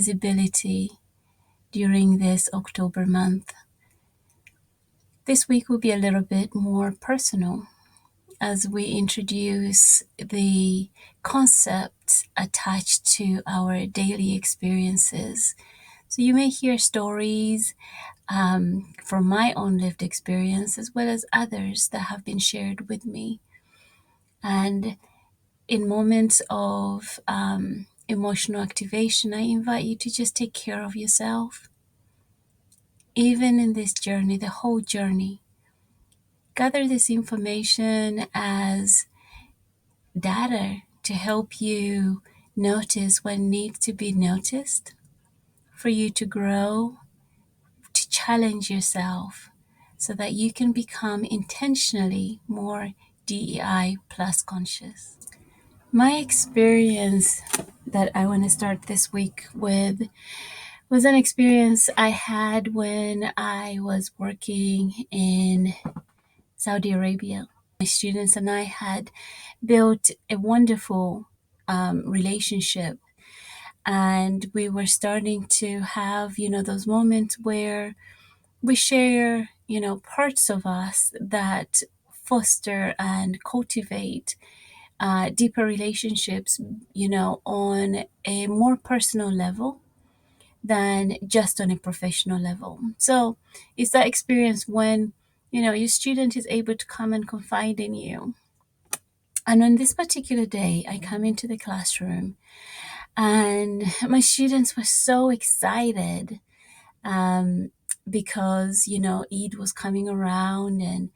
visibility during this October month. This week will be a little bit more personal as we introduce the concepts attached to our daily experiences. So you may hear stories from my own lived experience as well as others that have been shared with me. And in moments of emotional activation, I invite you to just take care of yourself. Even in this journey, the whole journey, gather this information as data to help you notice what needs to be noticed, for you to grow, to challenge yourself so that you can become intentionally more DEI plus conscious. My experience that I want to start this week with was an experience I had when I was working in Saudi Arabia. My students and I had built a wonderful relationship, and we were starting to have, those moments where we share, parts of us that foster and cultivate deeper relationships, on a more personal level than just on a professional level. So it's that experience when, your student is able to come and confide in you. And on this particular day, I come into the classroom and my students were so excited because, Eid was coming around,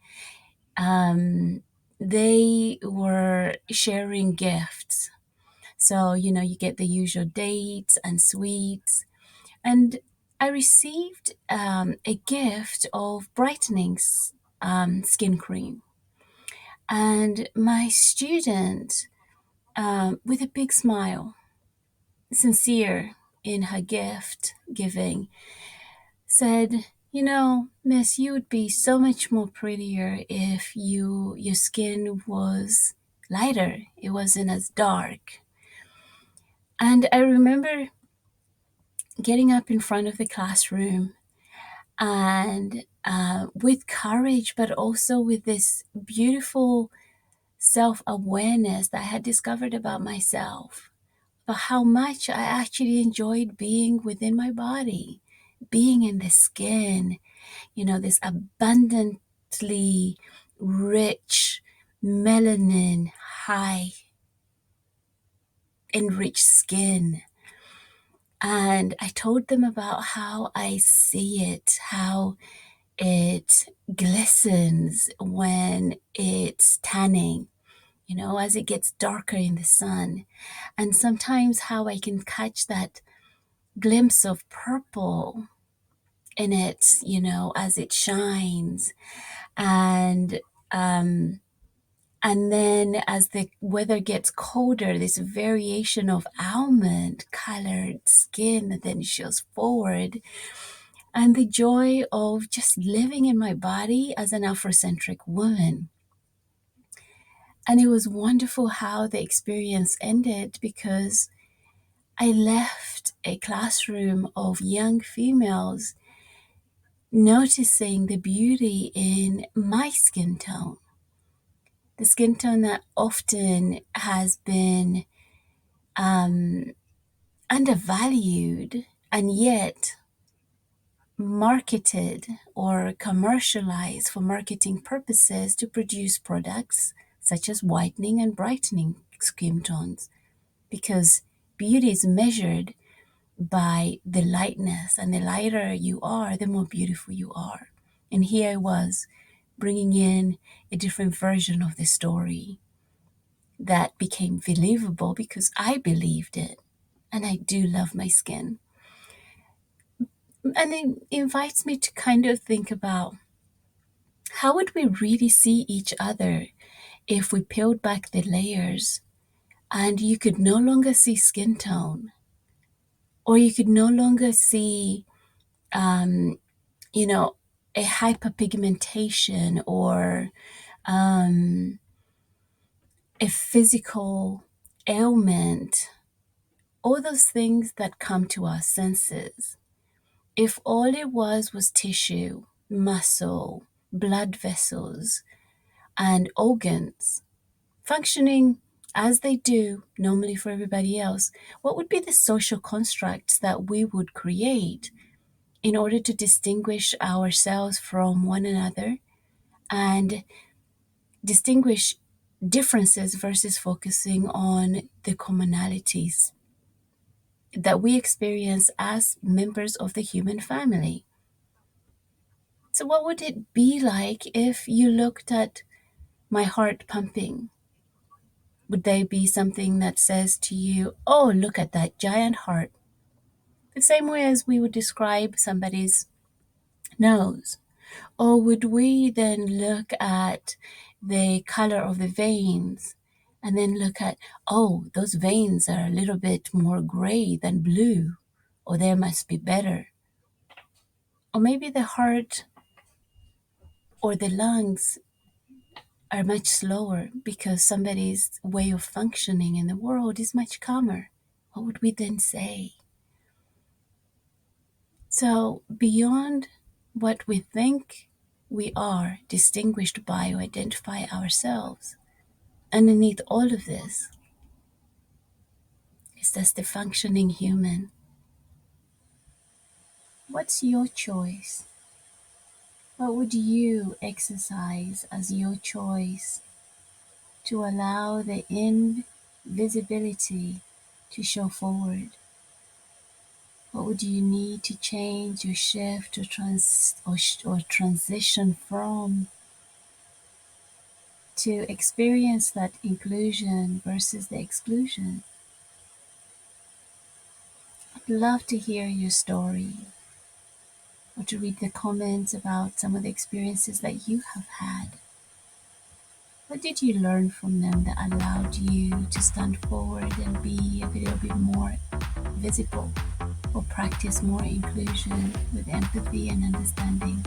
and they were sharing gifts. So, you get the usual dates and sweets. And I received a gift of brightening skin cream. And my student, with a big smile, sincere in her gift giving, said, Miss, you would be so much more prettier if your skin was lighter. It wasn't as dark. And I remember getting up in front of the classroom and with courage, but also with this beautiful self-awareness that I had discovered about myself, but how much I actually enjoyed being within my body, being in the skin, this abundantly rich, melanin, high, enriched skin. And I told them about how I see it, how it glistens when it's tanning, as it gets darker in the sun. And sometimes how I can catch that glimpse of purple in it, as it shines. And then as the weather gets colder, this variation of almond colored skin that then shows forward. And the joy of just living in my body as an Afrocentric woman. And it was wonderful how the experience ended, because I left a classroom of young females noticing the beauty in my skin tone. The skin tone that often has been undervalued and yet marketed or commercialized for marketing purposes to produce products such as whitening and brightening skin tones, because beauty is measured by the lightness, and the lighter you are, the more beautiful you are. And here I was bringing in a different version of the story that became believable because I believed it, and I do love my skin. And it invites me to kind of think about, how would we really see each other if we peeled back the layers and you could no longer see skin tone, or you could no longer see, a hyperpigmentation or a physical ailment all those things that come to our senses, if all it was tissue, muscle, blood vessels, and organs functioning as they do normally for everybody else, what would be the social constructs that we would create in order to distinguish ourselves from one another and distinguish differences versus focusing on the commonalities that we experience as members of the human family? So, what would it be like if you looked at my heart pumping? Would they be something that says to you, oh, look at that giant heart? The same way as we would describe somebody's nose. Or would we then look at the color of the veins and then look at, oh, those veins are a little bit more gray than blue, or they must be better? Or maybe the heart or the lungs are much slower because somebody's way of functioning in the world is much calmer. What would we then say? So, beyond what we think we are distinguished by or identify ourselves, underneath all of this is just the functioning human. What's your choice? What would you exercise as your choice to allow the invisibility to show forward? What would you need to change or shift or transition from to experience that inclusion versus the exclusion? I'd love to hear your story or to read the comments about some of the experiences that you have had. What did you learn from them that allowed you to stand forward and be a little bit more visible or practice more inclusion with empathy and understanding?